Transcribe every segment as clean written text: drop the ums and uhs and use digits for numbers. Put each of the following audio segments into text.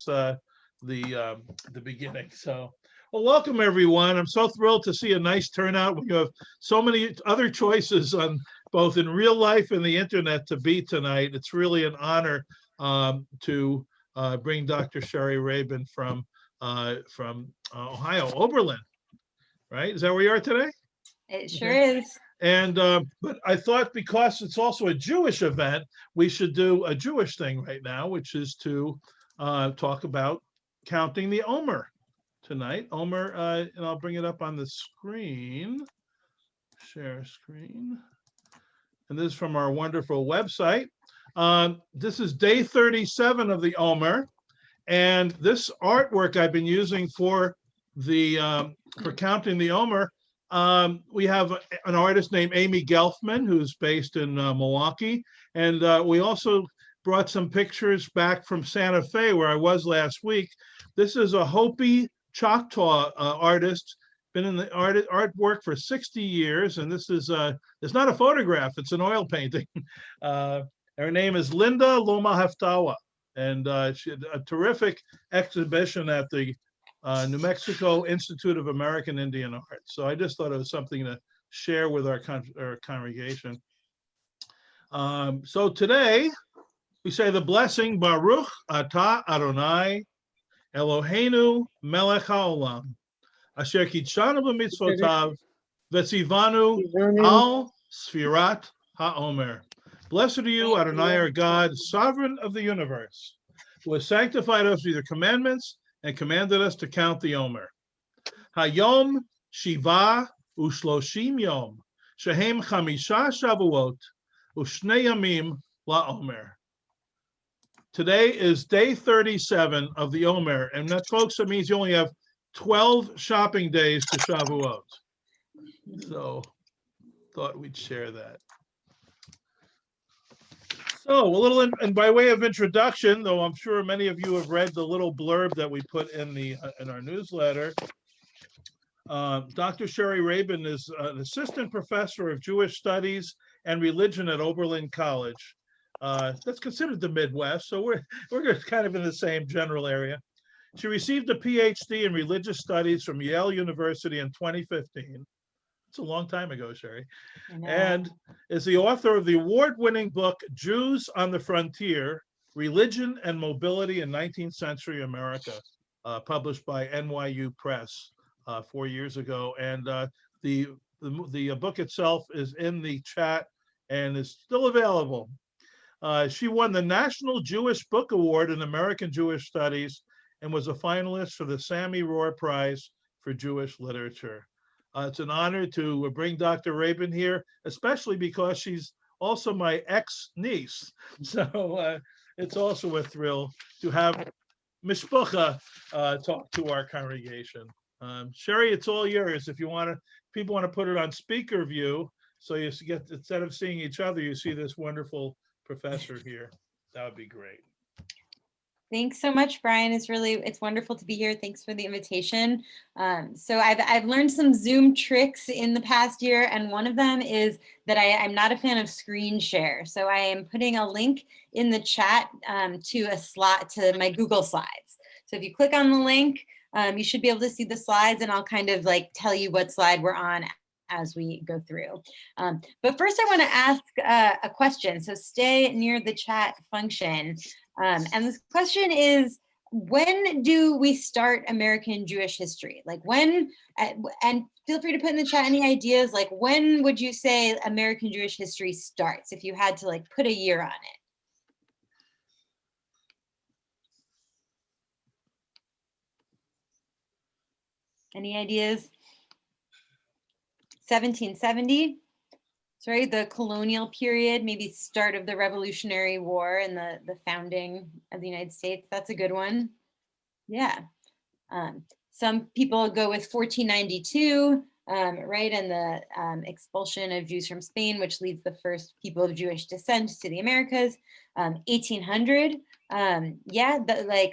the beginning. So, well, welcome everyone. I'm so thrilled to see a nice turnout. We have so many other choices on both in real life and the internet to be tonight. It's really an honor to bring Dr. Shari Rabin from Ohio, Oberlin, right? Is that where you are today? It sure is. And but I thought because it's also a Jewish event, we should do a Jewish thing right now, which is to talk about counting the Omer tonight. Omer, and I'll bring it up on the screen. Share screen. And this is from our wonderful website. This is day 37 of the Omer, and this artwork I've been using for counting the Omer. We have an artist named Amy Gelfman, who's based in Milwaukee. And we also brought some pictures back from Santa Fe, where I was last week. This is a Hopi Choctaw artist, been in the artwork for 60 years. And this is, it's not a photograph, it's an oil painting. Her name is Linda Loma Haftawa. And she had a terrific exhibition at the New Mexico Institute of American Indian Art. So I just thought it was something to share with our congregation. So today we say the blessing, Baruch Atah Adonai Eloheinu melech haolam asher kitshanu b'mitzvotav v'tzivanu al sfirat haomer. Blessed are you, Adonai, our God, sovereign of the universe, who has sanctified us with your commandments and commanded us to count the Omer. Hayom Shiva Ushloshim Yom Shehem Chamisha Shavuot Ushnei Yamim LaOmer. Today is day 37 of the Omer, and that, folks, that means you only have 12 shopping days to Shavuot. So, thought we'd share that. So a little, and by way of introduction, though I'm sure many of you have read the little blurb that we put in our newsletter. Dr. Shari Rabin is an assistant professor of Jewish studies and religion at Oberlin College. That's considered the Midwest, so we're kind of in the same general area. She received a PhD in religious studies from Yale University in 2015. It's a long time ago, Shari. And is the author of the award-winning book, Jews on the Frontier, Religion and Mobility in 19th Century America, published by NYU Press 4 years ago. And the book itself is in the chat and is still available. She won the National Jewish Book Award in American Jewish Studies and was a finalist for the Sammy Rohr Prize for Jewish Literature. It's an honor to bring Dr. Rabin here, especially because she's also my ex-niece. So it's also a thrill to have Mishpucha talk to our congregation. Shari, it's all yours. If you want to, people want to put it on speaker view, so you get, instead of seeing each other, you see this wonderful professor here. That would be great. Thanks so much, Brian. It's wonderful to be here. Thanks for the invitation. So I've learned some Zoom tricks in the past year, and one of them is that I'm not a fan of screen share. So I am putting a link in the chat to my Google Slides. So if you click on the link, you should be able to see the slides, and I'll kind of like tell you what slide we're on as we go through. But first I want to ask a question. So stay near the chat function. And this question is, when do we start American Jewish history? Like when, and feel free to put in the chat any ideas, like when would you say American Jewish history starts, if you had to like put a year on it? Any ideas? 1770? Sorry, the colonial period, maybe start of the Revolutionary War and the founding of the United States. That's a good one. Yeah. Some people go with 1492, right, and the expulsion of Jews from Spain, which leads the first people of Jewish descent to the Americas. 1800, yeah,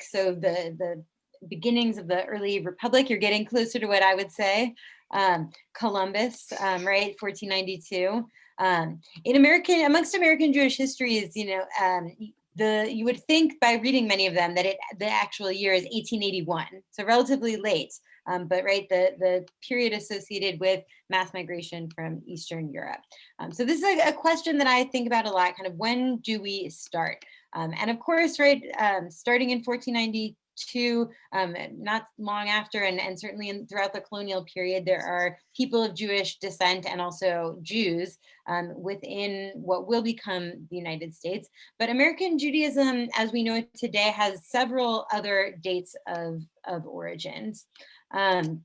so the beginnings of the early republic, you're getting closer to what I would say. Columbus, right, 1492. Amongst American Jewish histories, you would think by reading many of them that the actual year is 1881, so relatively late. But right, the period associated with mass migration from Eastern Europe. So this is a question that I think about a lot, kind of when do we start? And of course, right, starting in 1492, not long after, and certainly throughout the colonial period, there are people of Jewish descent and also Jews within what will become the United States. But American Judaism, as we know it today, has several other dates of origins. In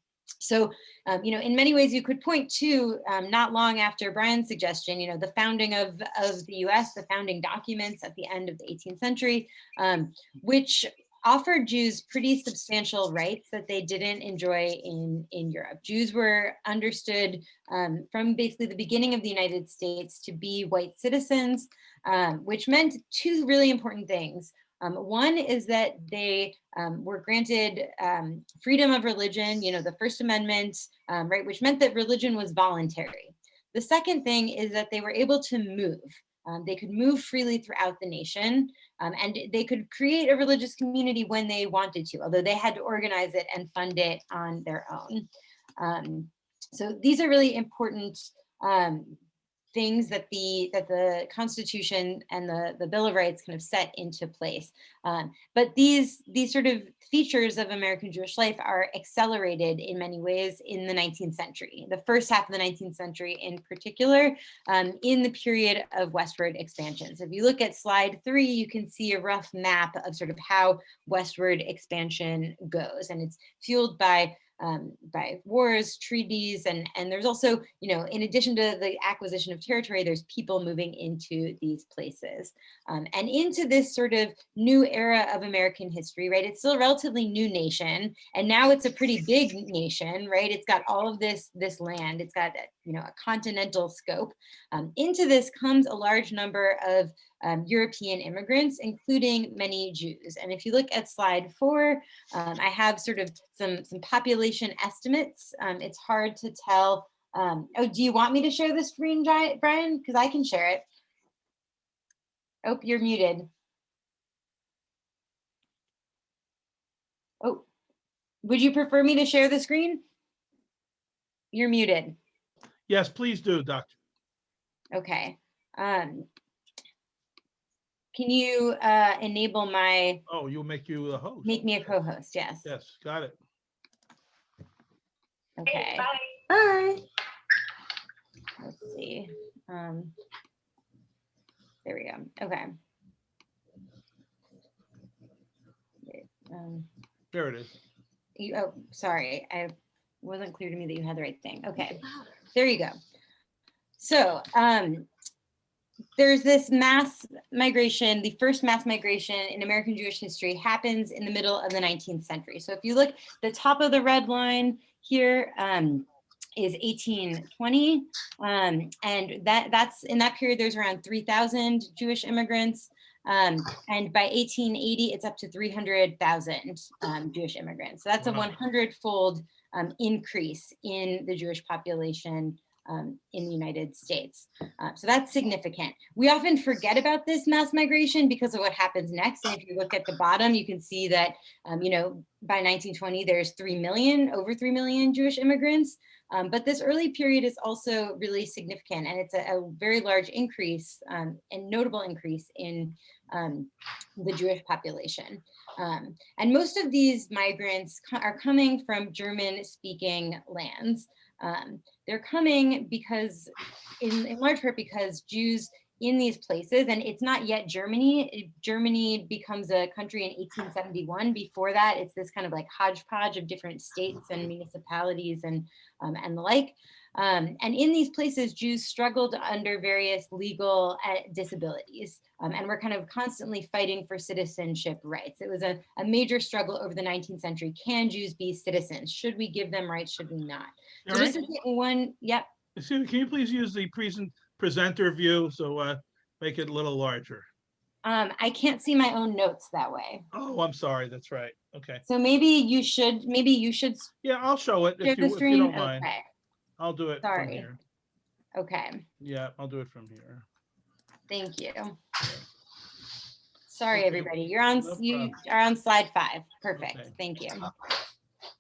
many ways, you could point to not long after Brian's suggestion, the founding of the US, the founding documents at the end of the 18th century, which offered Jews pretty substantial rights that they didn't enjoy in Europe. Jews were understood from basically the beginning of the United States to be white citizens, which meant two really important things. One is that they were granted freedom of religion, the First Amendment, right, which meant that religion was voluntary. The second thing is that they were able to move. They could move freely throughout the nation, and they could create a religious community when they wanted to, although they had to organize it and fund it on their own. So these are really important things that the Constitution and the Bill of Rights kind of set into place. But these sort of features of American Jewish life are accelerated in many ways in the 19th century, the first half of the 19th century in particular, in the period of westward expansion. So if you look at slide 3, you can see a rough map of sort of how westward expansion goes. And it's fueled by wars, treaties, and there's also, in addition to the acquisition of territory, there's people moving into these places and into this sort of new era of American history, right? It's still a relatively new nation, and now it's a pretty big nation, right? It's got all of this land. It's got a continental scope. Into this comes a large number of European immigrants, including many Jews. And if you look at slide 4, I have sort of some population estimates. It's hard to tell. Oh, do you want me to share the screen, Brian? Because I can share it. Oh, you're muted. Oh, would you prefer me to share the screen? You're muted. Yes, please do, Doctor. Okay. Can you enable my? Oh, you'll make you the host. Make me a co-host, yes. Yes, got it. Okay. Bye. Let's see. There we go. Okay. There it is. Oh, sorry. I wasn't clear to me that you had the right thing. Okay. There you go. So there's this mass migration. The first mass migration in American Jewish history happens in the middle of the 19th century. So if you look, the top of the red line here is 1820. And that's in that period, there's around 3,000 Jewish immigrants. And by 1880, it's up to 300,000 Jewish immigrants. So that's a 100-fold increase in the Jewish population in the United States. So that's significant. We often forget about this mass migration because of what happens next. And if you look at the bottom, you can see that, by 1920, there's over 3 million Jewish immigrants. But this early period is also really significant, and it's a very large increase and notable increase in the Jewish population. And most of these migrants are coming from German-speaking lands. They're coming because, in large part, because Jews in these places, and it's not yet Germany. Germany becomes a country in 1871. Before that, it's this kind of like hodgepodge of different states and municipalities and the like. And in these places, Jews struggled under various legal disabilities and were kind of constantly fighting for citizenship rights. It was a major struggle over the 19th century. Can Jews be citizens? Should we give them rights? Should we not? So this is one, yep. Excuse me, can you please use the presenter view, so make it a little larger? I can't see my own notes that way. Oh, I'm sorry, that's right, okay. So maybe you should. Yeah, I'll show it if you don't mind. Okay. I'll do it from here. Okay. Yeah, I'll do it from here. Thank you. Sorry, Okay. everybody. You're on, No you problem. are on slide 5. Perfect. Okay. Thank you.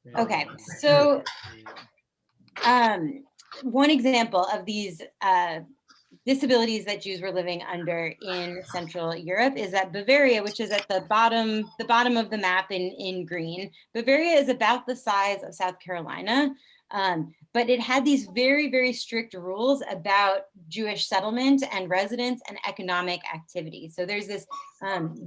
Yeah. Okay, so one example of these disabilities that Jews were living under in Central Europe is that Bavaria, which is at the bottom of the map in green. Bavaria is about the size of South Carolina, but it had these very, very strict rules about Jewish settlement and residence and economic activity. So there's this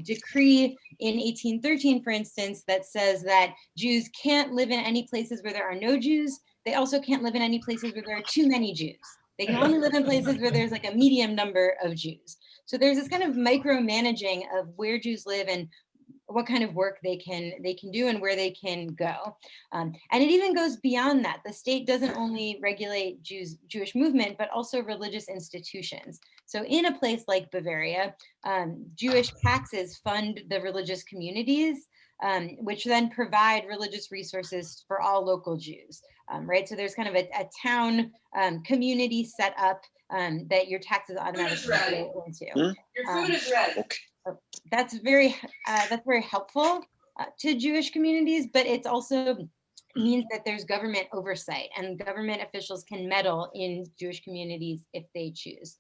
decree in 1813, for instance, that says that Jews can't live in any places where there are no Jews. They also can't live in any places where there are too many Jews. They can only live in places where there's like a medium number of Jews. So there's this kind of micromanaging of where Jews live and what kind of work they can do and where they can go. And it even goes beyond that. The state doesn't only regulate Jewish movement, but also religious institutions. So in a place like Bavaria, Jewish taxes fund the religious communities, which then provide religious resources for all local Jews, right? So there's kind of a town community set up that your taxes automatically go into. Your food is ready. That's very helpful to Jewish communities, but it's also means that there's government oversight and government officials can meddle in Jewish communities if they choose.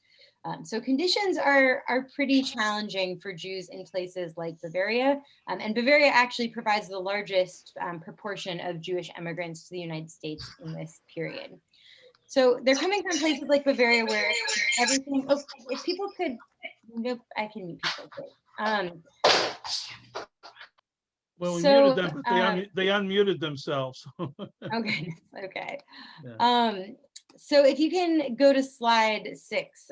So conditions are pretty challenging for Jews in places like Bavaria, and Bavaria actually provides the largest proportion of Jewish immigrants to the United States in this period. So they're coming from places like Bavaria where everything, oh, if people could, nope, I can mute people. Well, we So, muted them, but they unmuted themselves. okay, okay. Yeah. So if you can go to slide 6,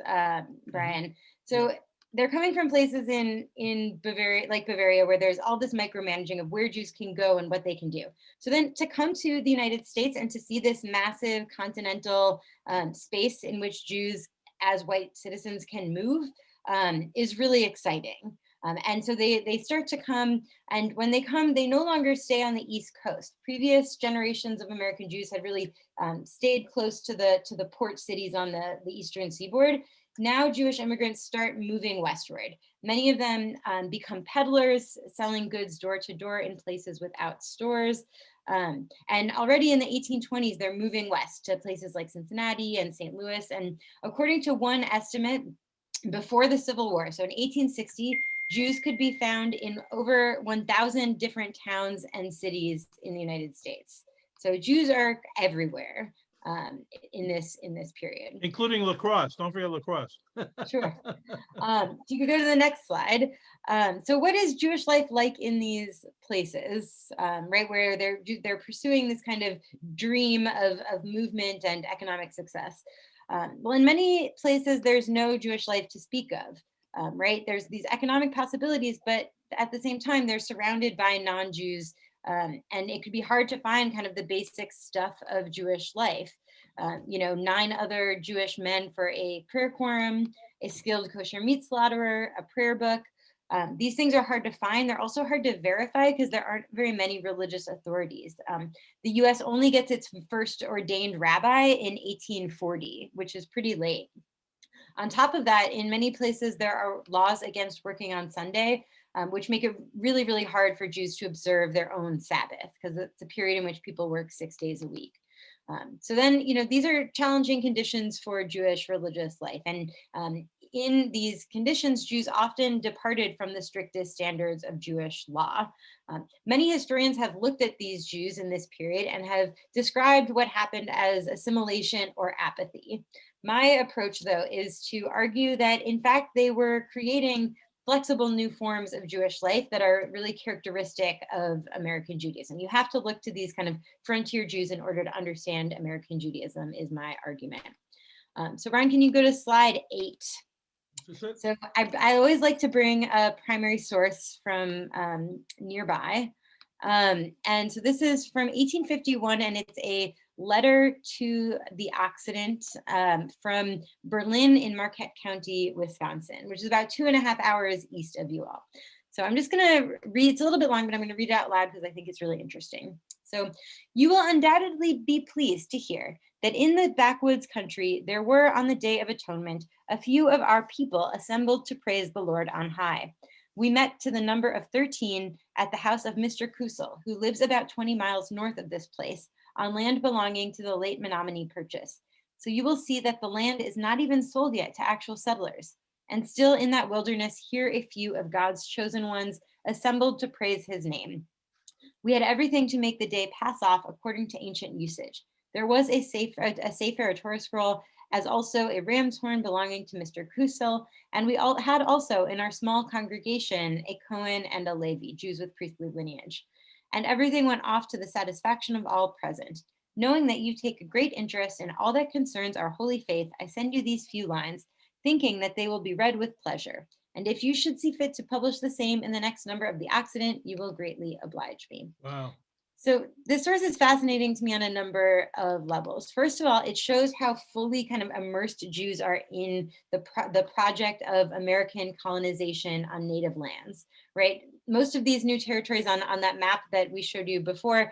Brian. So they're coming from places in Bavaria, like Bavaria, where there's all this micromanaging of where Jews can go and what they can do. So then to come to the United States and to see this massive continental space in which Jews as white citizens can move is really exciting. And so they start to come, and when they come, they no longer stay on the East Coast. Previous generations of American Jews had really stayed close to the port cities on the Eastern Seaboard. Now Jewish immigrants start moving westward. Many of them become peddlers, selling goods door to door in places without stores. And already in the 1820s, they're moving west to places like Cincinnati and St. Louis. And according to one estimate, before the Civil War, so in 1860, Jews could be found in over 1,000 different towns and cities in the United States. So Jews are everywhere in this period, including La Crosse. Don't forget La Crosse. Sure. You could go to the next slide. So what is Jewish life like in these places, right, where they're pursuing this kind of dream of movement and economic success? Well, in many places, there's no Jewish life to speak of, right? There's these economic possibilities, but at the same time, they're surrounded by non-Jews, and it could be hard to find kind of the basic stuff of Jewish life. 9 other Jewish men for a prayer quorum, a skilled kosher meat slaughterer, a prayer book. These things are hard to find. They're also hard to verify because there aren't very many religious authorities. The US only gets its first ordained rabbi in 1840, which is pretty late. On top of that, in many places, there are laws against working on Sunday, which make it really, really hard for Jews to observe their own Sabbath because it's a period in which people work 6 days a week. So then, these are challenging conditions for Jewish religious life. And in these conditions, Jews often departed from the strictest standards of Jewish law. Many historians have looked at these Jews in this period and have described what happened as assimilation or apathy. My approach, though, is to argue that, in fact, they were creating flexible new forms of Jewish life that are really characteristic of American Judaism. You have to look to these kind of frontier Jews in order to understand American Judaism, is my argument. So Ryan, can you go to slide 8? So I always like to bring a primary source from nearby. And so this is from 1851, and it's a letter to the Occident from Berlin in Marquette County, Wisconsin, which is about 2.5 hours east of you all. So I'm just gonna read, it's a little bit long, but I'm gonna read it out loud because I think it's really interesting. So you will undoubtedly be pleased to hear that in the backwoods country, there were on the Day of Atonement, a few of our people assembled to praise the Lord on high. we met to the number of 13 at the house of Mr. Kusel, who lives about 20 miles north of this place, on land belonging to the late Menominee Purchase. So you will see that the land is not even sold yet to actual settlers. And still in that wilderness, here a few of God's chosen ones assembled to praise his name. We had everything to make the day pass off according to ancient usage. There was a sefer, a Torah scroll, as also a ram's horn belonging to Mr. Kusel, and we all had also in our small congregation a Cohen and a Levi, Jews with priestly lineage. And everything went off to the satisfaction of all present. Knowing that you take a great interest in all that concerns our holy faith, I send you these few lines, thinking that they will be read with pleasure. And if you should see fit to publish the same in the next number of the Occident, you will greatly oblige me. Wow. So this source is fascinating to me on a number of levels. First of all, it shows how fully kind of immersed Jews are in the project of American colonization on native lands, right? Most of these new territories on that map that we showed you before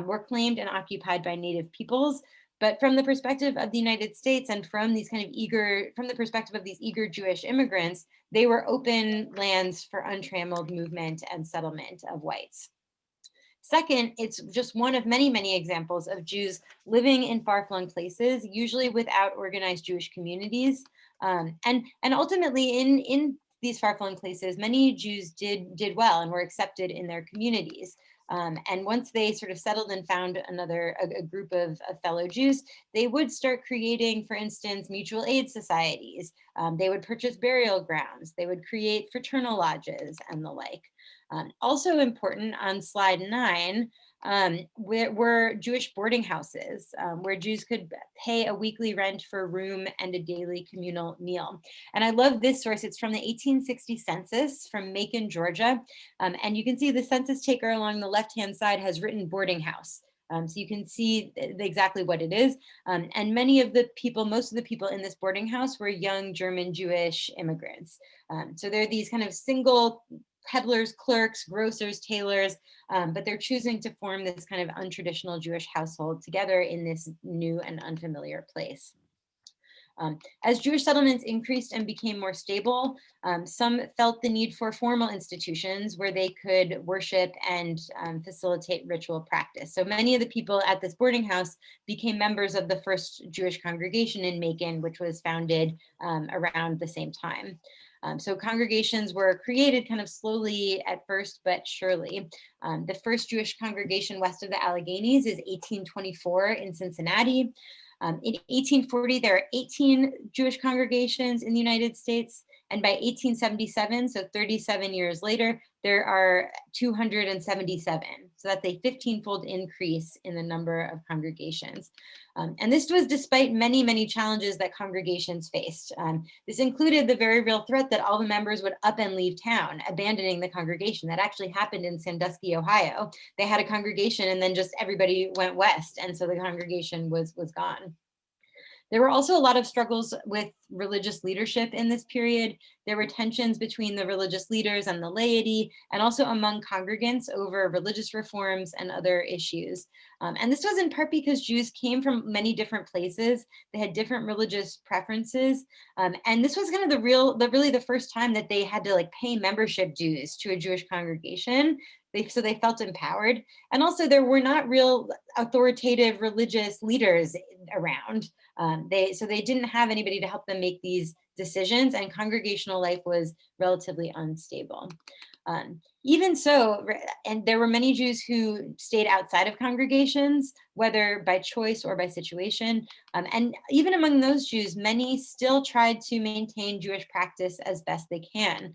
were claimed and occupied by native peoples. But from the perspective of the United States and from these kind of from the perspective of these eager Jewish immigrants, they were open lands for untrammeled movement and settlement of whites. Second, it's just one of many, many examples of Jews living in far-flung places, usually without organized Jewish communities. And ultimately in these far-flung places, many Jews did well and were accepted in their communities. And once they sort of settled and found a group of fellow Jews, they would start creating, for instance, mutual aid societies. They would purchase burial grounds. They would create fraternal lodges and the like. Also important on slide 9 were Jewish boarding houses where Jews could pay a weekly rent for a room and a daily communal meal. And I love this source. It's from the 1860 census from Macon, Georgia. And you can see the census taker along the left-hand side has written boarding house. So you can see exactly what it is. And most of the people in this boarding house were young German Jewish immigrants. So they're these kind of single peddlers, clerks, grocers, tailors, but they're choosing to form this kind of untraditional Jewish household together in this new and unfamiliar place. As Jewish settlements increased and became more stable, some felt the need for formal institutions where they could worship and facilitate ritual practice. So many of the people at this boarding house became members of the first Jewish congregation in Macon, which was founded around the same time. So congregations were created kind of slowly at first, but surely. The first Jewish congregation west of the Alleghenies is 1824 in Cincinnati. In 1840, there are 18 Jewish congregations in the United States. And by 1877, so 37 years later, there are 277. So that's a 15-fold increase in the number of congregations. And this was despite many, many challenges that congregations faced. This included the very real threat that all the members would up and leave town, abandoning the congregation. That actually happened in Sandusky, Ohio. They had a congregation and then just everybody went west. And so the congregation was gone. There were also a lot of struggles with religious leadership in this period. There were tensions between the religious leaders and the laity, and also among congregants over religious reforms and other issues. And this was in part because Jews came from many different places. They had different religious preferences. And this was kind of really the first time that they had to like pay membership dues to a Jewish congregation. So they felt empowered. And also there were not real authoritative religious leaders around. So they didn't have anybody to help them make these decisions, and congregational life was relatively unstable. Even so, and there were many Jews who stayed outside of congregations, whether by choice or by situation. And even among those Jews, many still tried to maintain Jewish practice as best they can.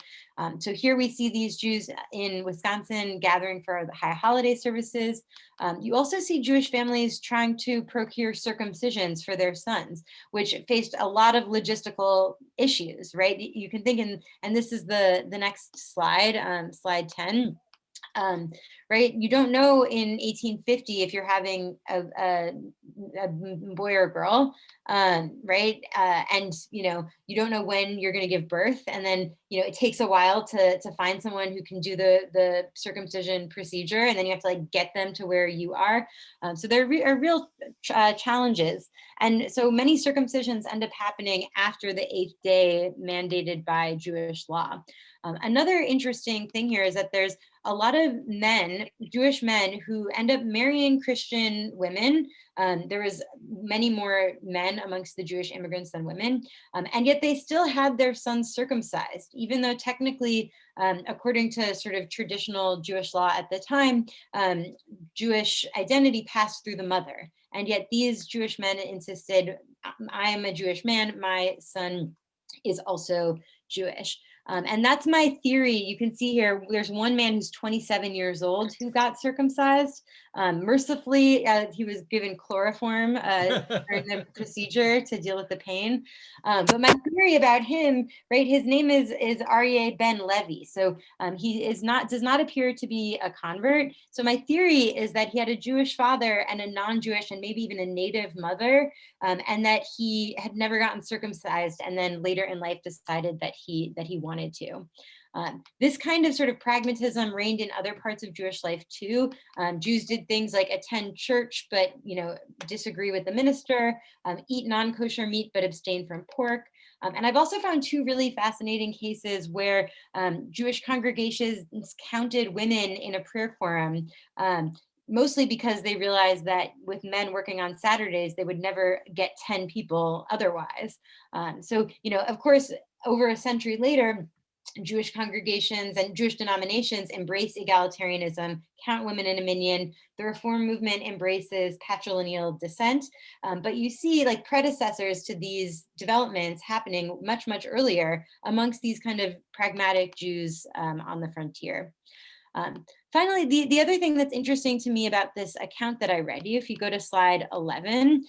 So here we see these Jews in Wisconsin gathering for the high holiday services. You also see Jewish families trying to procure circumcisions for their sons, which faced a lot of logistical issues, right? You can think, and this is the next slide, slide 10. Right? You don't know in 1850 if you're having a boy or girl, right? And you don't know when you're going to give birth, and then it takes a while to find someone who can do the circumcision procedure, and then you have to like get them to where you are. So there are real challenges, and so many circumcisions end up happening after the 8th day mandated by Jewish law. Another interesting thing here is that there's a lot of men, Jewish men, who end up marrying Christian women. There was many more men amongst the Jewish immigrants than women, and yet they still had their sons circumcised, even though technically, according to sort of traditional Jewish law at the time, Jewish identity passed through the mother. And yet these Jewish men insisted, I am a Jewish man, my son is also Jewish. And that's my theory. You can see here, there's one man who's 27 years old who got circumcised. Mercifully, he was given chloroform during the procedure to deal with the pain. But my theory about him, right, his name is Aryeh Ben Levi. So he does not appear to be a convert. So my theory is that he had a Jewish father and a non-Jewish and maybe even a native mother, and that he had never gotten circumcised, and then later in life decided that he wanted to. This kind of sort of pragmatism reigned in other parts of Jewish life too. Jews did things like attend church, but disagree with the minister, eat non-kosher meat, but abstain from pork. And I've also found two really fascinating cases where Jewish congregations counted women in a prayer quorum, mostly because they realized that with men working on Saturdays, they would never get 10 people otherwise. So, of course, over a century later, Jewish congregations and Jewish denominations embrace egalitarianism, count women in a minyan. The Reform movement embraces patrilineal descent. But you see like predecessors to these developments happening much, much earlier amongst these kind of pragmatic Jews on the frontier. Finally, the other thing that's interesting to me about this account that I read you, if you go to slide 11,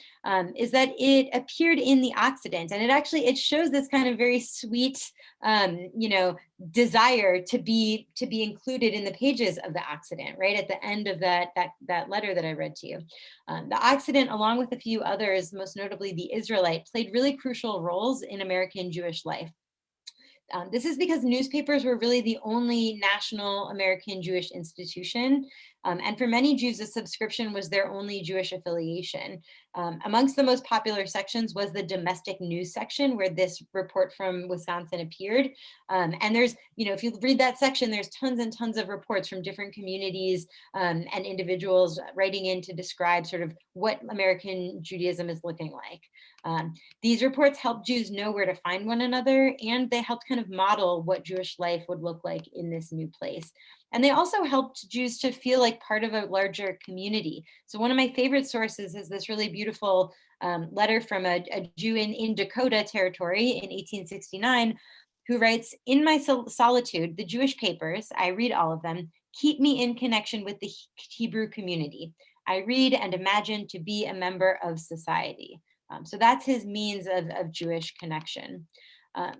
is that it appeared in the Occident, and it shows this kind of very sweet, desire to be included in the pages of the Occident, right at the end of that letter that I read to you. The Occident, along with a few others, most notably the Israelite, played really crucial roles in American Jewish life. This is because newspapers were really the only national American Jewish institution. And for many Jews, a subscription was their only Jewish affiliation. Amongst the most popular sections was the domestic news section, where this report from Wisconsin appeared. And there's, if you read that section, there's tons and tons of reports from different communities and individuals writing in to describe sort of what American Judaism is looking like. These reports helped Jews know where to find one another, and they helped kind of model what Jewish life would look like in this new place. And they also helped Jews to feel like part of a larger community. So one of my favorite sources is this really beautiful letter from a Jew in Dakota Territory in 1869, who writes, "In my solitude, the Jewish papers, I read all of them, keep me in connection with the Hebrew community. I read and imagine to be a member of society." So that's his means of Jewish connection.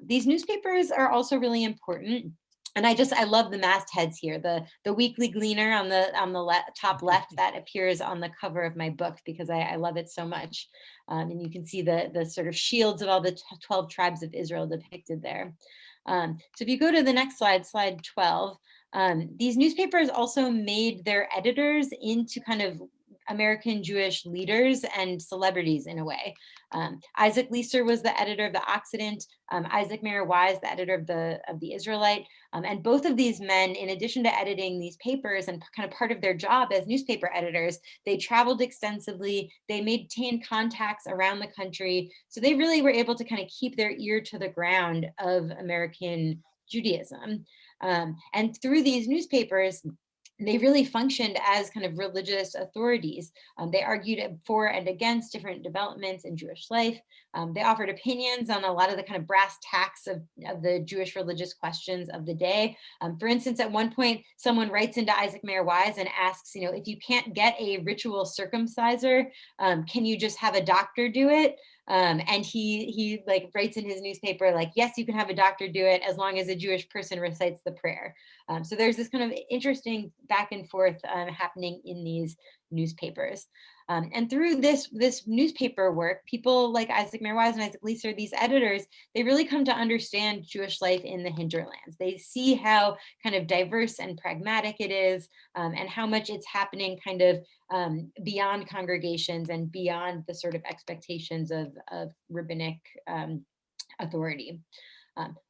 These newspapers are also really important. And I love the mastheads here. The Weekly Gleaner on the top left, that appears on the cover of my book because I love it so much. And you can see the sort of shields of all the 12 tribes of Israel depicted there. So if you go to the next slide, slide 12, these newspapers also made their editors into kind of American Jewish leaders and celebrities in a way. Isaac Leeser was the editor of the Occident, Isaac Mayer Wise, the editor of the Israelite. And both of these men, in addition to editing these papers and kind of part of their job as newspaper editors, they traveled extensively, they maintained contacts around the country. So they really were able to kind of keep their ear to the ground of American Judaism. And through these newspapers, they really functioned as kind of religious authorities. They argued for and against different developments in Jewish life. They offered opinions on a lot of the kind of brass tacks of the Jewish religious questions of the day. For instance, at one point, someone writes into Isaac Mayer Wise and asks, if you can't get a ritual circumciser, can you just have a doctor do it? And he like writes in his newspaper, like, yes, you can have a doctor do it as long as a Jewish person recites the prayer. So there's this kind of interesting back and forth happening in these newspapers. And through this newspaper work, people like Isaac Mayer Wise and Isaac Leeser, these editors, they really come to understand Jewish life in the hinterlands. They see how kind of diverse and pragmatic it is, and how much it's happening kind of beyond congregations and beyond the sort of expectations of rabbinic authority.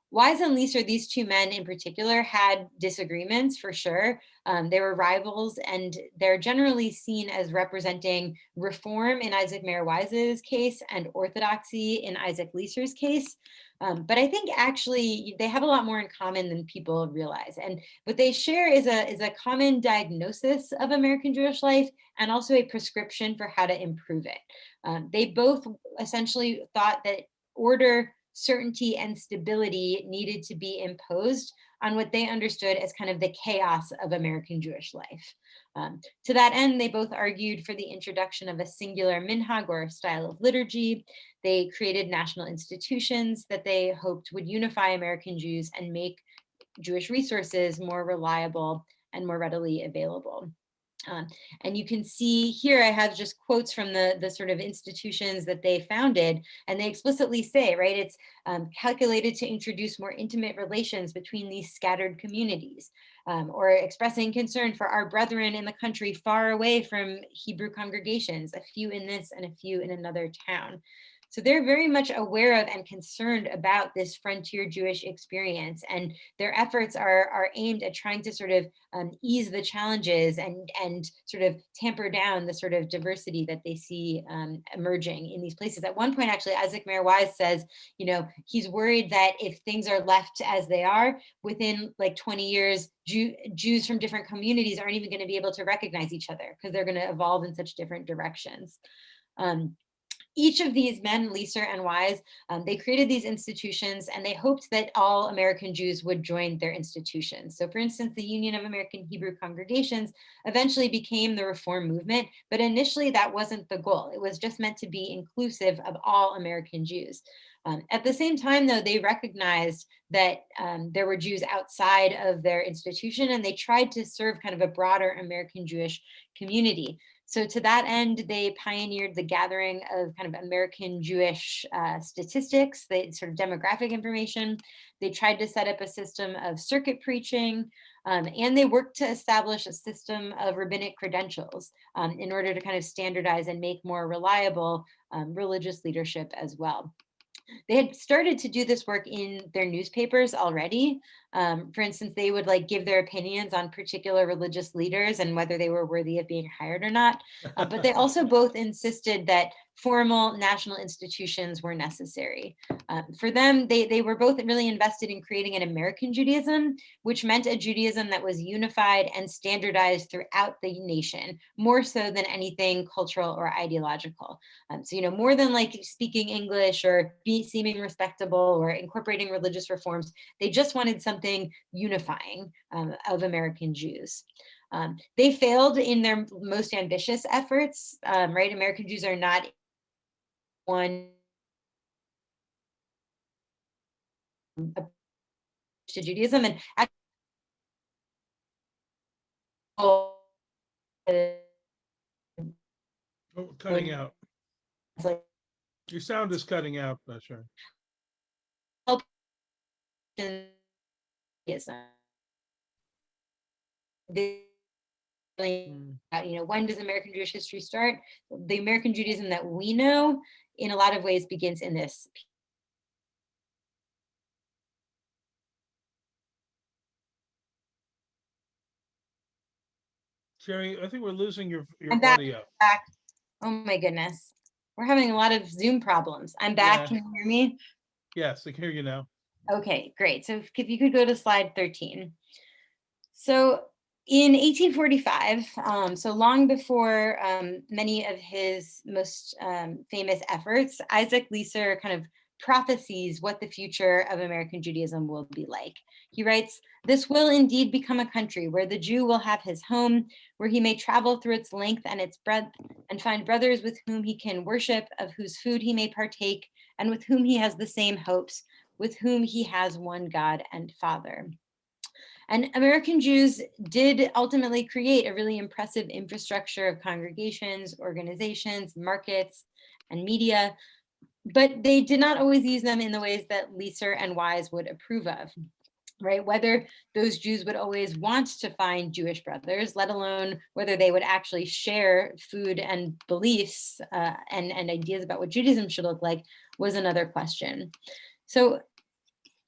Wise and Leeser, these two men in particular, had disagreements for sure. They were rivals, and they're generally seen as representing reform in Isaac Mayer Wise's case and orthodoxy in Isaac Leeser's case. But I think actually they have a lot more in common than people realize. And what they share is a common diagnosis of American Jewish life and also a prescription for how to improve it. They both essentially thought that order, certainty, and stability needed to be imposed on what they understood as kind of the chaos of American Jewish life. To that end, they both argued for the introduction of a singular minhag, or style of liturgy. They created national institutions that they hoped would unify American Jews and make Jewish resources more reliable and more readily available. And you can see here, I have just quotes from the sort of institutions that they founded, and they explicitly say, right, it's calculated to introduce more intimate relations between these scattered communities, or expressing concern for our brethren in the country far away from Hebrew congregations, a few in this and a few in another town. So they're very much aware of and concerned about this frontier Jewish experience, and their efforts are aimed at trying to sort of ease the challenges and sort of tamper down the sort of diversity that they see emerging in these places. At one point, actually, Isaac Mayer Wise says, you know, he's worried that if things are left as they are, within like 20 years, Jews from different communities aren't even going to be able to recognize each other because they're going to evolve in such different directions. Each of these men, Leeser and Wise, they created these institutions, and they hoped that all American Jews would join their institutions. So for instance, the Union of American Hebrew Congregations eventually became the Reform movement, but initially that wasn't the goal. It was just meant to be inclusive of all American Jews. At the same time, though, they recognized that there were Jews outside of their institution, and they tried to serve kind of a broader American Jewish community. So to that end, they pioneered the gathering of kind of American Jewish statistics, sort of demographic information. They tried to set up a system of circuit preaching, and they worked to establish a system of rabbinic credentials in order to kind of standardize and make more reliable religious leadership as well. They had started to do this work in their newspapers already. For instance, they would like give their opinions on particular religious leaders and whether they were worthy of being hired or not. But they also both insisted that formal national institutions were necessary. For them, they were both really invested in creating an American Judaism, which meant a Judaism that was unified and standardized throughout the nation, more so than anything cultural or ideological. So, you know, more than like speaking English or seeming respectable or incorporating religious reforms, they just wanted something unifying of American Jews. They failed in their most ambitious efforts, right? American Jews are not one to Judaism, and actually, Oh, cutting out. like Your sound is cutting out, Shari. You know, when does American Jewish history start? The American Judaism that we know, in a lot of ways, begins in this. Shari, I think we're losing your I'm back. audio. Oh my goodness. We're having a lot of Zoom problems. I'm back. Yeah. Can you hear me? Yes, I can hear you now. Okay, great. So if you could go to slide 13. So in 1845, so long before many of his most famous efforts, Isaac Leeser kind of prophesies what the future of American Judaism will be like. He writes, "This will indeed become a country where the Jew will have his home, where he may travel through its length and its breadth, and find brothers with whom he can worship, of whose food he may partake, and with whom he has the same hopes, with whom he has one God and Father. And American Jews did ultimately create a really impressive infrastructure of congregations, organizations, markets, and media, but they did not always use them in the ways that Leeser and Wise would approve of. Right, whether those Jews would always want to find Jewish brothers, let alone whether they would actually share food and beliefs and ideas about what Judaism should look like, was another question. So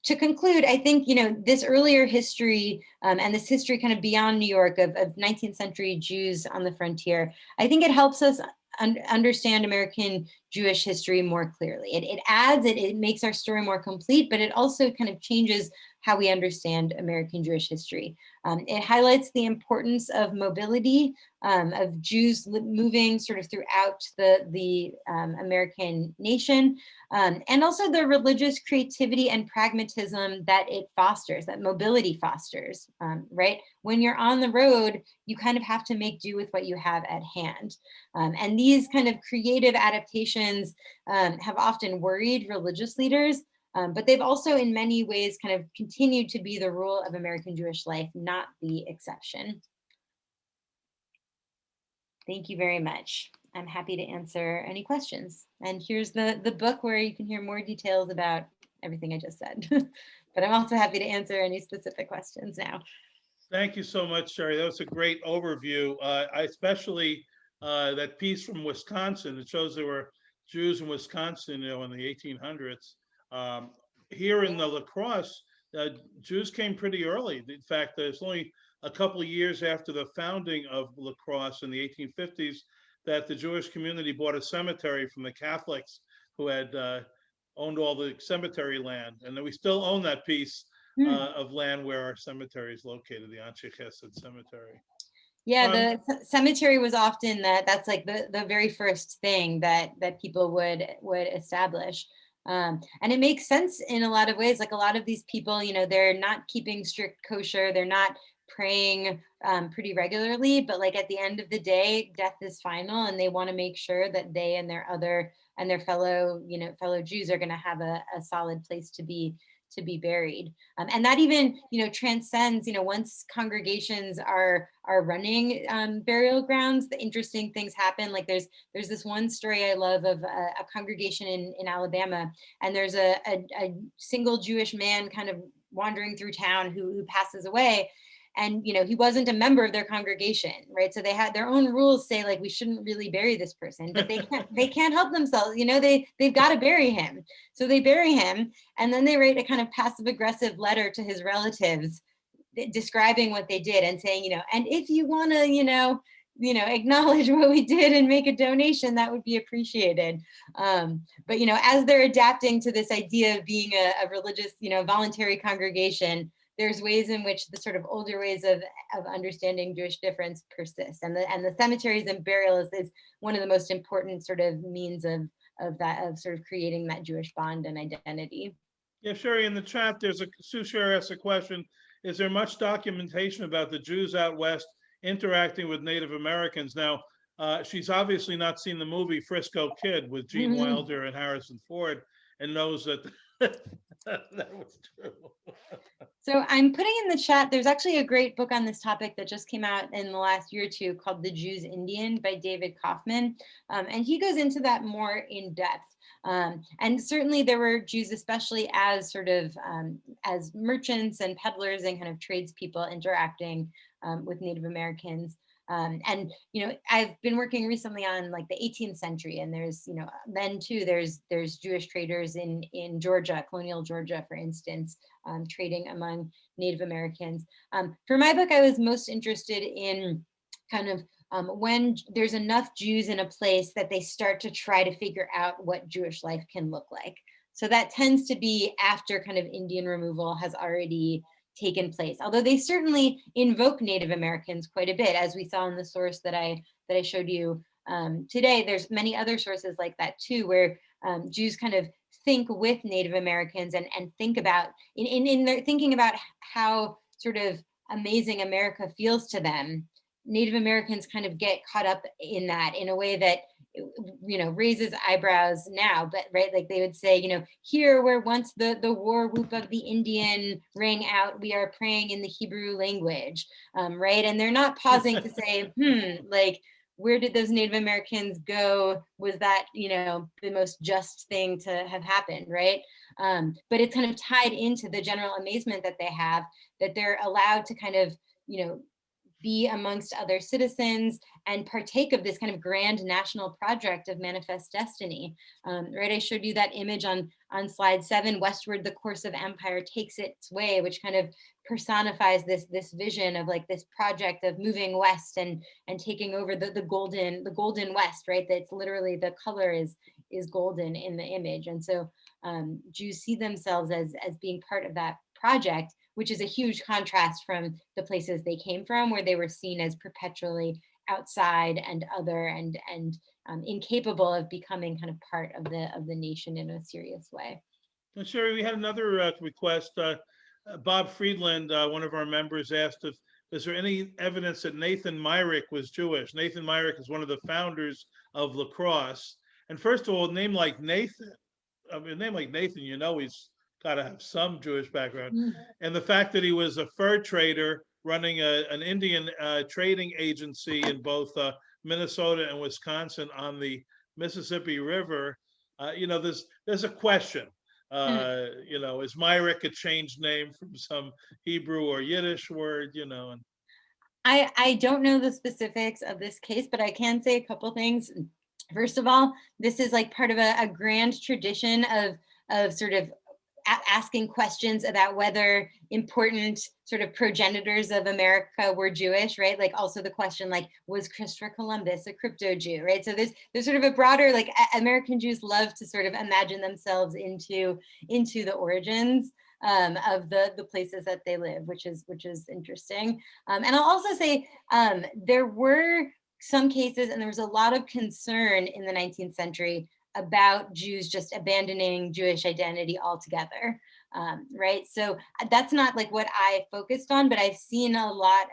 to conclude, I think, this earlier history and this history kind of beyond New York of 19th century Jews on the frontier, I think it helps us understand American Jewish history more clearly. It makes our story more complete, but it also kind of changes how we understand American Jewish history. It highlights the importance of mobility, of Jews moving sort of throughout the American nation, and also the religious creativity and pragmatism that it fosters, that mobility fosters, right? When you're on the road, you kind of have to make do with what you have at hand. And these kind of creative adaptations have often worried religious leaders, but they've also in many ways kind of continued to be the rule of American Jewish life, not the exception. Thank you very much. I'm happy to answer any questions. And here's the book where you can hear more details about everything I just said. But I'm also happy to answer any specific questions now. Thank you so much, Shari. That was a great overview. I especially that piece from Wisconsin. It shows there were Jews in Wisconsin, in the 1800s. Here in the La Crosse, Jews came pretty early. In fact, there's only a couple of years after the founding of La Crosse in the 1850s that the Jewish community bought a cemetery from the Catholics who had owned all the cemetery land. And then we still own that piece of land where our cemetery is located, the Anshe Chesed Cemetery. Yeah, the cemetery was often that's like the very first thing that people would establish. And it makes sense in a lot of ways. Like a lot of these people, they're not keeping strict kosher, they're not praying pretty regularly, but like at the end of the day, death is final, and they want to make sure that they and their fellow Jews are going to have a solid place to be buried. And that even, transcends, once congregations are running burial grounds, the interesting things happen. Like there's this one story I love of a congregation in Alabama, and there's a single Jewish man kind of wandering through town who passes away. And he wasn't a member of their congregation, right? So they had their own rules say like we shouldn't really bury this person, but they can't help themselves. They've got to bury him. So they bury him, and then they write a kind of passive aggressive letter to his relatives describing what they did and saying, and if you want to, acknowledge what we did and make a donation, that would be appreciated. But as they're adapting to this idea of being a religious, voluntary congregation, there's ways in which the sort of older ways of understanding Jewish difference persist, and the cemeteries and burials is one of the most important sort of means of sort of creating that Jewish bond and identity. Yeah, Shari, in the chat, Sue Sherry asked a question: is there much documentation about the Jews out west interacting with Native Americans? Now, she's obviously not seen the movie Frisco Kid with Gene Wilder and Harrison Ford, and knows that that was true. So I'm putting in the chat, there's actually a great book on this topic that just came out in the last year or two called The Jew's Indian by David Kaufman. And he goes into that more in depth. And certainly there were Jews, especially as sort of as merchants and peddlers and kind of tradespeople interacting with Native Americans. And I've been working recently on like the 18th century, and there's then too there's Jewish traders in Georgia, colonial Georgia, for instance, trading among Native Americans. For my book, I was most interested in kind of when there's enough Jews in a place that they start to try to figure out what Jewish life can look like. So that tends to be after kind of Indian removal has already taken place, although they certainly invoke Native Americans quite a bit, as we saw in the source that I showed you today. There's many other sources like that too, where Jews kind of think with Native Americans and think about in their thinking about how sort of amazing America feels to them. Native Americans kind of get caught up in that in a way that, raises eyebrows now, but right, like they would say, here where once the war whoop of the Indian rang out, we are praying in the Hebrew language, right? And they're not pausing to say, like, where did those Native Americans go? Was that, the most just thing to have happened, right? But it's kind of tied into the general amazement that they have, that they're allowed to kind of, be amongst other citizens and partake of this kind of grand national project of manifest destiny. Right, I showed you that image on slide 7, westward the course of empire takes its way, which kind of personifies this vision of like this project of moving west and taking over the golden west, right? That's literally, the color is golden in the image. And so Jews see themselves as being part of that project, which is a huge contrast from the places they came from, where they were seen as perpetually outside and other and incapable of becoming kind of part of the nation in a serious way. And Shari, we had another request. Bob Friedland, one of our members, asked if is there any evidence that Nathan Myrick was Jewish. Nathan Myrick is one of the founders of lacrosse. And first of all, a name like Nathan, he's got to have some Jewish background. And the fact that he was a fur trader running an Indian trading agency in both Minnesota and Wisconsin on the Mississippi River, there's a question. Is Myrick a changed name from some Hebrew or Yiddish word? And I don't know the specifics of this case, but I can say a couple things. First of all, this is like part of a grand tradition of sort of asking questions about whether important sort of progenitors of America were Jewish, right? Like also the question, like, was Christopher Columbus a crypto Jew, right? So there's sort of a broader, like, American Jews love to sort of imagine themselves into the origins of the places that they live, which is interesting. And I'll also say there were some cases, and there was a lot of concern in the 19th century about Jews just abandoning Jewish identity altogether, right? So that's not like what I focused on, but I've seen a lot.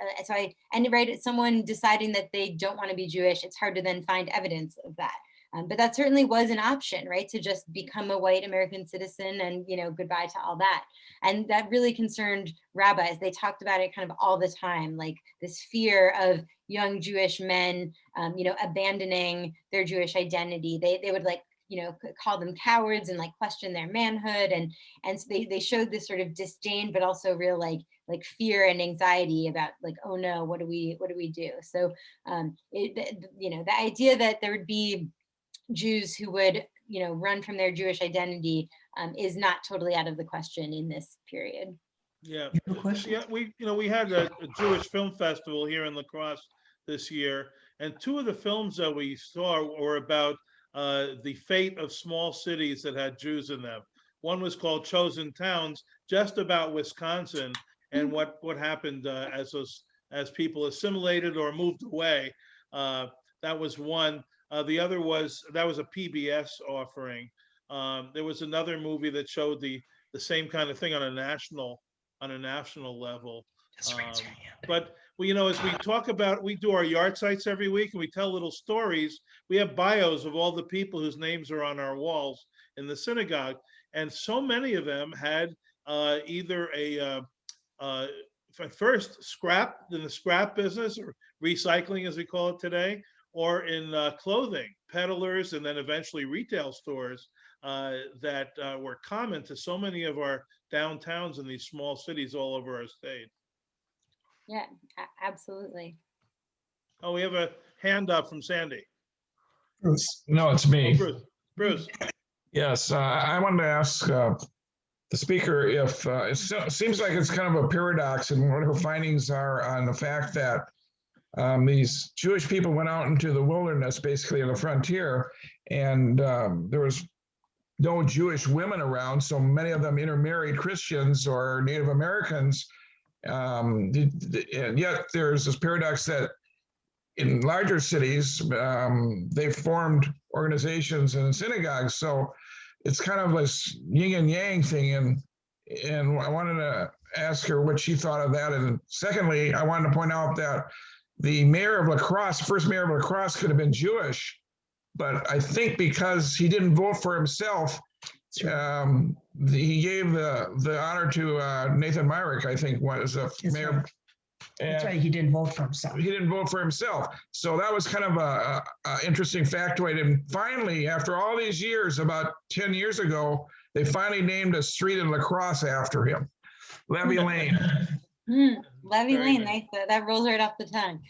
Someone deciding that they don't want to be Jewish, it's hard to then find evidence of that. But that certainly was an option, right? To just become a white American citizen and, goodbye to all that. And that really concerned rabbis. They talked about it kind of all the time, like this fear of young Jewish men, abandoning their Jewish identity. They would like, call them cowards and like question their manhood. And so they showed this sort of disdain, but also real like fear and anxiety about like, oh no, what do we do? So, the idea that there would be Jews who would, run from their Jewish identity is not totally out of the question in this period. Yeah, we had a Jewish film festival here in La Crosse this year, and two of the films that we saw were about the fate of small cities that had Jews in them. One was called Chosen Towns, just about Wisconsin and what happened as people assimilated or moved away. That was one. The other was a PBS offering. There was another movie that showed the same kind of thing on a national level. But as we talk about, we do our yard sites every week and we tell little stories. We have bios of all the people whose names are on our walls in the synagogue, and so many of them had either first scrap in the scrap business or recycling, as we call it today, or in clothing, peddlers, and then eventually retail stores that were common to so many of our downtowns in these small cities all over our state. Yeah, absolutely. Oh, we have a hand up from Sandy. Bruce. No, it's me. Oh, Bruce. Yes, I wanted to ask the speaker if it seems like it's kind of a paradox in what her findings are on the fact that these Jewish people went out into the wilderness, basically in the frontier, and there was no Jewish women around, so many of them intermarried Christians or Native Americans. And yet there's this paradox that in larger cities, they formed organizations and synagogues. So it's kind of this yin and yang thing. And I wanted to ask her what she thought of that. And secondly, I wanted to point out that the mayor of La Crosse, first mayor of La Crosse, could have been Jewish, but I think because he didn't vote for himself, he gave the honor to Nathan Myrick, I think, was a mayor. Right. That's right. He didn't vote for himself. He didn't vote for himself. So that was kind of a interesting factoid. And finally, after all these years, about 10 years ago, they finally named a street in La Crosse after him, Levy Lane. Levy Very Lane, nice. nice. That rolls right off the tongue.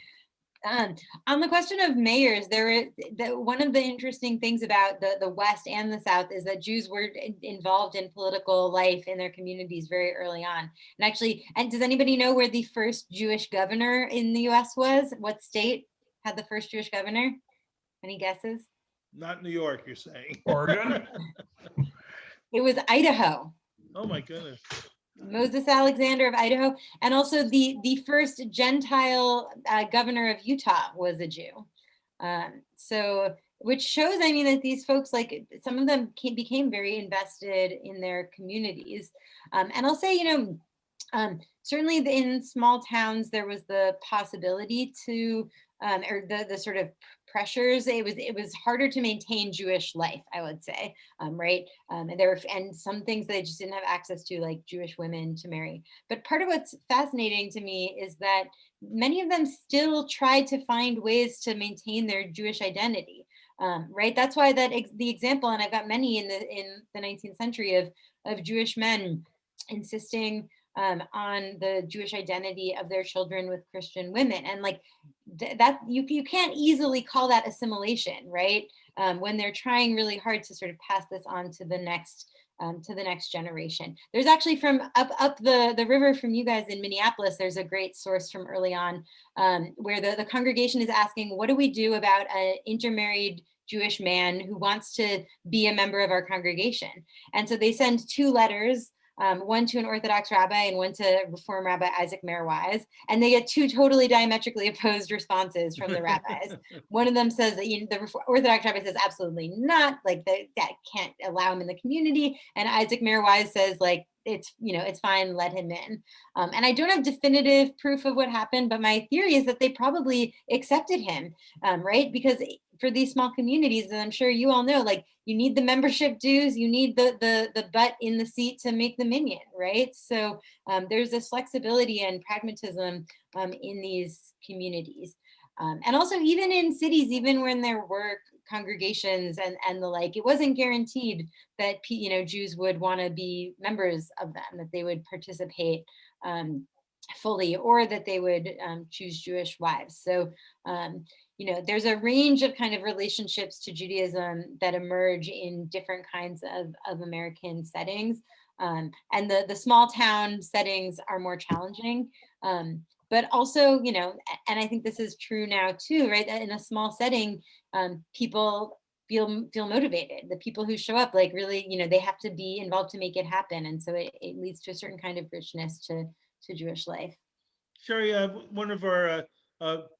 On the question of mayors, one of the interesting things about the West and the South is that Jews were involved in political life in their communities very early on. And actually, and does anybody know where the first Jewish governor in the US was? What state had the first Jewish governor? Any guesses? Not New York, you're saying. Oregon? It was Idaho. Oh, my goodness. Moses Alexander of Idaho, and also the first Gentile governor of Utah was a Jew. So, which shows, I mean, that these folks, like some of them became very invested in their communities. And I'll say, certainly in small towns, there was the possibility to, or the sort of pressures. It was harder to maintain Jewish life, I would say, right? And some things they just didn't have access to, like Jewish women to marry. But part of what's fascinating to me is that many of them still tried to find ways to maintain their Jewish identity, right? That's why the example, and I've got many in the 19th century of Jewish men insisting on the Jewish identity of their children with Christian women, and like that you can't easily call that assimilation, right? When they're trying really hard to sort of pass this on to the next generation. There's actually from up the river from you guys in Minneapolis, there's a great source from early on where the congregation is asking, what do we do about an intermarried Jewish man who wants to be a member of our congregation? And so they send 2 letters, one to an Orthodox rabbi and one to Reform Rabbi Isaac Merwise, and they get 2 totally diametrically opposed responses from the rabbis. One of them says that the Orthodox rabbi says absolutely not, like that can't allow him in the community, and Isaac Merwise says like it's fine, let him in. And I don't have definitive proof of what happened, but my theory is that they probably accepted him, right? Because for these small communities, and I'm sure you all know, like you need the membership dues, you need the butt in the seat to make the minyan, right? So there's this flexibility and pragmatism in these communities. And also even in cities, even when there were congregations and the like, it wasn't guaranteed that Jews would want to be members of them, that they would participate fully, or that they would choose Jewish wives. So there's a range of kind of relationships to Judaism that emerge in different kinds of American settings. And the small town settings are more challenging. But also, and I think this is true now too, right? In a small setting, people feel motivated. The people who show up, like really, they have to be involved to make it happen. And so it leads to a certain kind of richness to Jewish life. Shari, one of our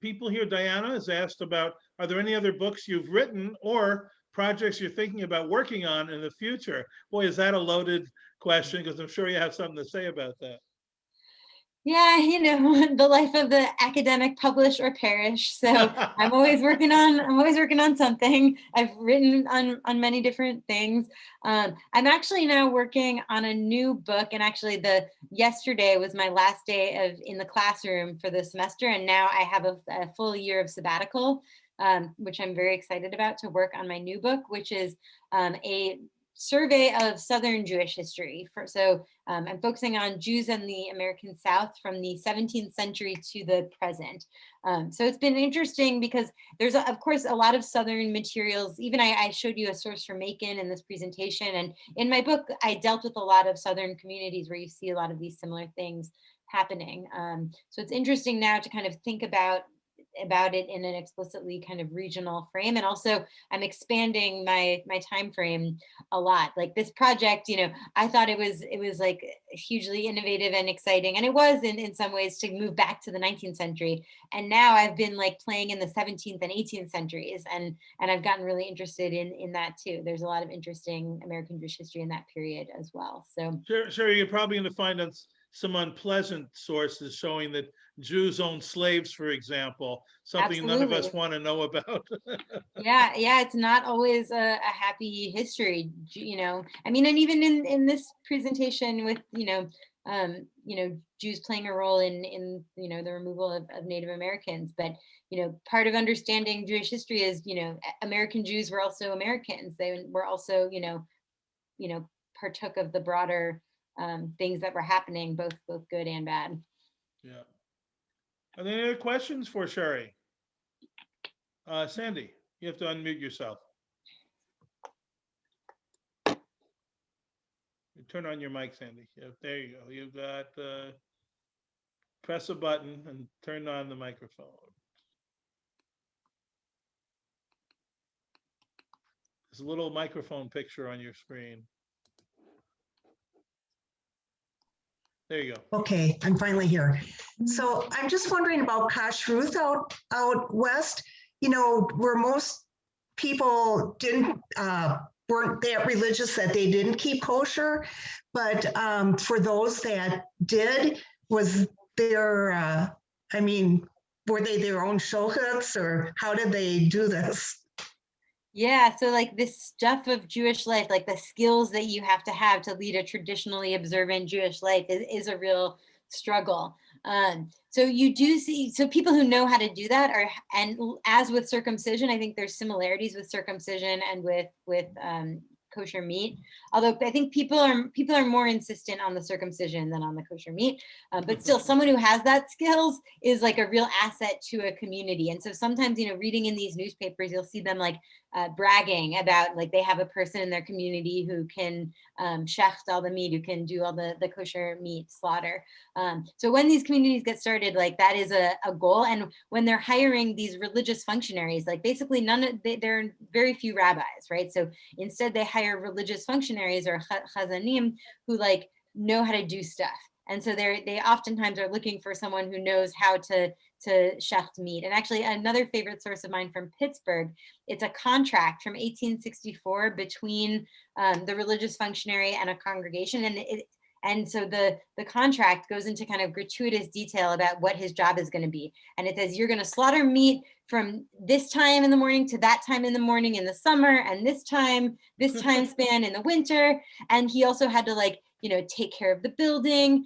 people here, Diana, has asked about, are there any other books you've written or projects you're thinking about working on in the future? Boy, is that a loaded question, because I'm sure you have something to say about that. Yeah, the life of the academic, publish or perish. So I'm always working on something. I've written on many different things. I'm actually now working on a new book, and actually yesterday was my last day in the classroom for the semester, and now I have a full year of sabbatical, which I'm very excited about, to work on my new book, which is a survey of Southern Jewish history. So I'm focusing on Jews in the American South from the 17th century to the present. So it's been interesting because there's, of course, a lot of Southern materials. Even I showed you a source from Macon in this presentation. And in my book, I dealt with a lot of Southern communities where you see a lot of these similar things happening. So it's interesting now to kind of think about it in an explicitly kind of regional frame. And also I'm expanding my time frame a lot. Like this project, I thought it was like hugely innovative and exciting, and it was in some ways, to move back to the 19th century. And now I've been like playing in the 17th and 18th centuries, and I've gotten really interested in that too. There's a lot of interesting American Jewish history in that period as well. So Sure, you're probably going to find on some unpleasant sources showing that Jews owned slaves, for example, something none of us Absolutely. want to know about. Yeah, it's not always a happy history, I mean, and even in this presentation with, Jews playing a role in the removal of Native Americans. But, part of understanding Jewish history is, American Jews were also Americans. They were also, partook of the broader things that were happening, both good and bad. Yeah. Are there any other questions for Shari? Sandy, you have to unmute yourself. Turn on your mic, Sandy. Yeah, there you go. You've got, press a button and turn on the microphone. There's a little microphone picture on your screen. There you go. Okay, I'm finally here. So I'm just wondering about kashrut out west, where most people weren't that religious that they didn't keep kosher. But for those that did, was there, were they their own shochuts, or how did they do this? Yeah, so like this stuff of Jewish life, like the skills that you have to lead a traditionally observant Jewish life is a real struggle. So you do see, so people who know how to do that are, and as with circumcision, I think there's similarities with circumcision and with kosher meat. Although I think people are more insistent on the circumcision than on the kosher meat. But still, someone who has that skills is like a real asset to a community. And so sometimes, reading in these newspapers, you'll see them like bragging about, like, they have a person in their community who can shecht all the meat, who can do all the kosher meat slaughter. So when these communities get started, like, that is a goal. And when they're hiring these religious functionaries, like, basically there are very few rabbis, right? So instead they hire religious functionaries or chazanim who like know how to do stuff. And so they oftentimes are looking for someone who knows how to shecht meat. And actually, another favorite source of mine from Pittsburgh, it's a contract from 1864 between the religious functionary and a congregation. And so the contract goes into kind of gratuitous detail about what his job is going to be. And it says, you're going to slaughter meat from this time in the morning to that time in the morning in the summer, and this time span in the winter. And he also had to, like, take care of the building.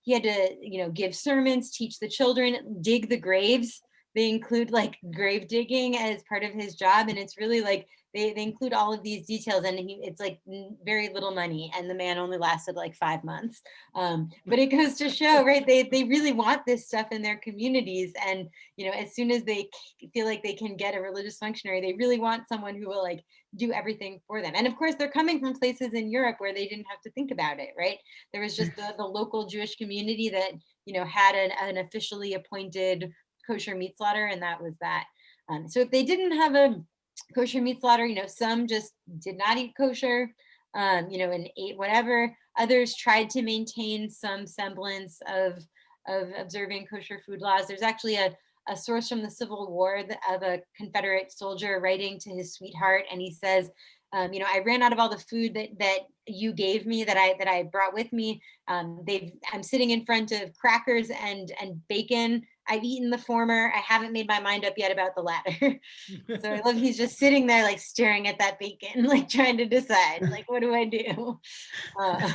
He had to, give sermons, teach the children, dig the graves. They include like grave digging as part of his job. And it's really like, they include all of these details, and it's like very little money. And the man only lasted like 5 months. But it goes to show, right? They really want this stuff in their communities. And, as soon as they feel like they can get a religious functionary, they really want someone who will like do everything for them. And of course, they're coming from places in Europe where they didn't have to think about it, right? There was just the local Jewish community that, had an officially appointed kosher meat slaughter, and that was that. So if they didn't have a kosher meat slaughter, some just did not eat kosher, and ate whatever. Others tried to maintain some semblance of observing kosher food laws. There's actually a source from the Civil War of a Confederate soldier writing to his sweetheart, and he says, I ran out of all the food that you gave me, that I brought with me. I'm sitting in front of crackers and bacon. I've eaten the former. I haven't made my mind up yet about the latter. So I love, he's just sitting there like staring at that bacon, like trying to decide, like, what do I do? So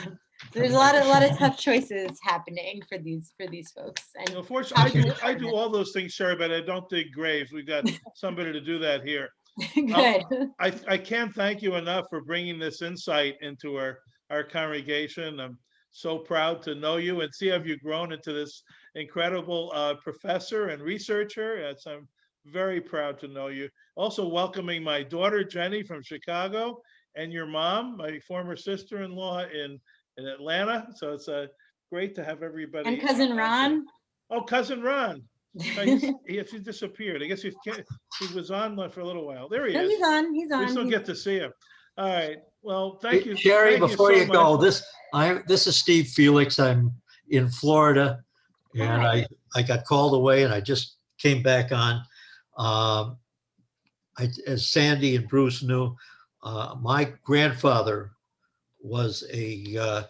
there's a lot of tough choices happening for these folks. And unfortunately, I do all those things, Shari, but I don't dig graves. We've got somebody to do that here. Good. I can't thank you enough for bringing this insight into our congregation. I'm so proud to know you and see how you've grown into this incredible professor and researcher. I'm very proud to know you. Also welcoming my daughter, Jenny, from Chicago, and your mom, my former sister-in-law in Atlanta. So it's great to have everybody. And cousin Ron. Oh, cousin Ron. He disappeared. I guess he was on for a little while. There he is. He's on. We still get to see him. All right. Well, thank you, Shari. Before you go, much. this is Steve Felix. I'm in Florida, and Hi. I got called away, and I just came back on. As Sandy and Bruce knew, my grandfather was a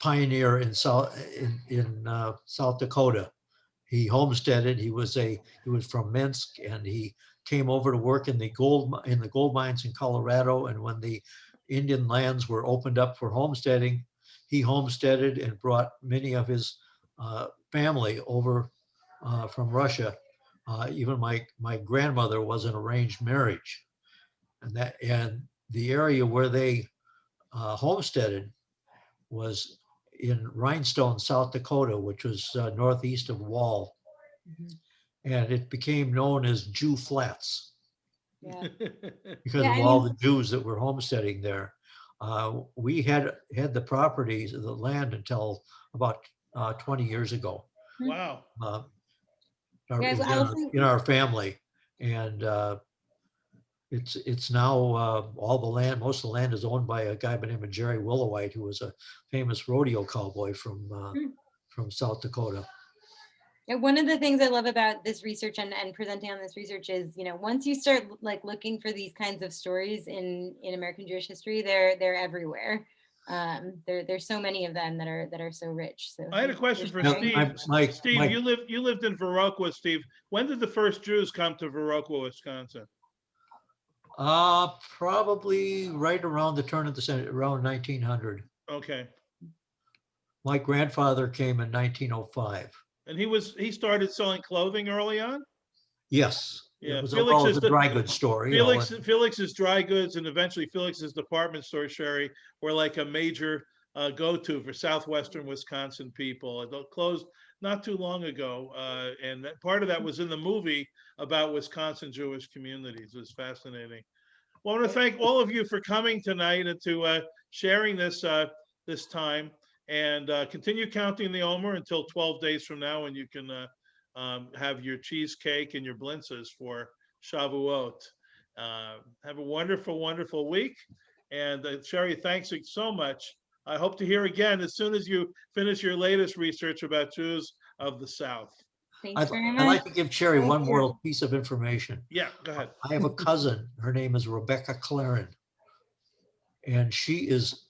pioneer in South Dakota. He homesteaded. He was from Minsk, and he came over to work in the gold mines in Colorado. And when the Indian lands were opened up for homesteading, he homesteaded and brought many of his family over from Russia. Even my grandmother was an arranged marriage, and the area where they homesteaded was in Rhinestone, South Dakota, which was northeast of Wall, and it became known as Jew Flats Yeah. because Yeah, of I all mean- the Jews that were homesteading there. We had the properties, the land, until about 20 years ago. Wow. Yeah, It was I was in our family, and it's now all the land. Most of the land is owned by a guy by the name of Jerry Willowite, who was a famous rodeo cowboy from South Dakota. Yeah, one of the things I love about this research and presenting on this research is, once you start like looking for these kinds of stories in American Jewish history, they're everywhere. There's so many of them that are so rich. So I had a question for sharing. Steve. Steve, you lived in Viroqua, Steve. When did the first Jews come to Viroqua, Wisconsin? Probably right around the turn of the century, around 1900. Okay. My grandfather came in 1905. And he started selling clothing early on? Yes. Yeah, It was Felix all is the dry goods store. Felix's dry goods and eventually Felix's department store, Shari, were like a major go-to for southwestern Wisconsin people. It closed not too long ago, and part of that was in the movie about Wisconsin Jewish communities. It was fascinating. Well, I want to thank all of you for coming tonight and to sharing this this time, and continue counting the Omer until 12 days from now, when you can have your cheesecake and your blintzes for Shavuot. Have a wonderful, wonderful week. And Shari, thanks so much. I hope to hear again as soon as you finish your latest research about Jews of the South. Thanks very I'd much. like to give Shari Thank one you. more piece of information. Yeah, go ahead. I have a cousin. Her name is Rebecca Claren, and she is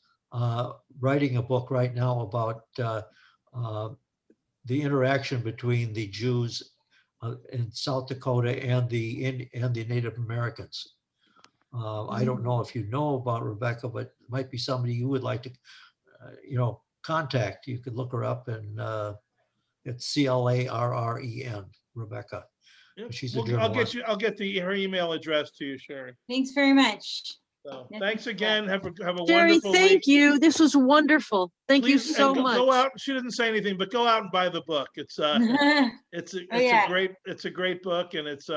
writing a book right now about the interaction between the Jews in South Dakota and the Native Americans. I don't know if you know about Rebecca, but it might be somebody you would like to, contact. You could look her up, and it's Clarren, Rebecca. Yep. She's a I'll journalist. get her email address to you, Shari. Thanks very much. So Yeah, thanks again. Have a Jerry, wonderful week. thank you. This was wonderful. Thank you Please, so and much. go out. She didn't say anything, but go out and buy the book. It's yeah. a great book, and it's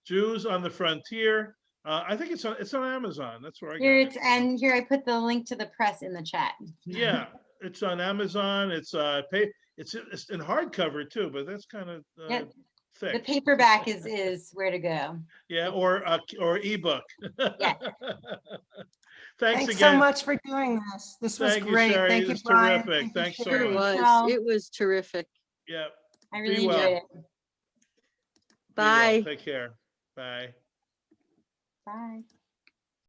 Jews on the Frontier. I think it's on Amazon. That's where I got it. And here I put the link to the press in the chat. Yeah, it's on Amazon. It's it's in hardcover too, but that's kind of Yep. The thick. paperback is where to go. Yeah, or ebook. Yes. Thanks Thanks again. so much for doing this. This was Thank you, great. Shari. Thank you, It's Brian. terrific. Thank you, Thanks so Shari. It much. Well- was terrific. Yeah. I Be really well. enjoyed it. Be well. Bye. Take care. Bye. Bye.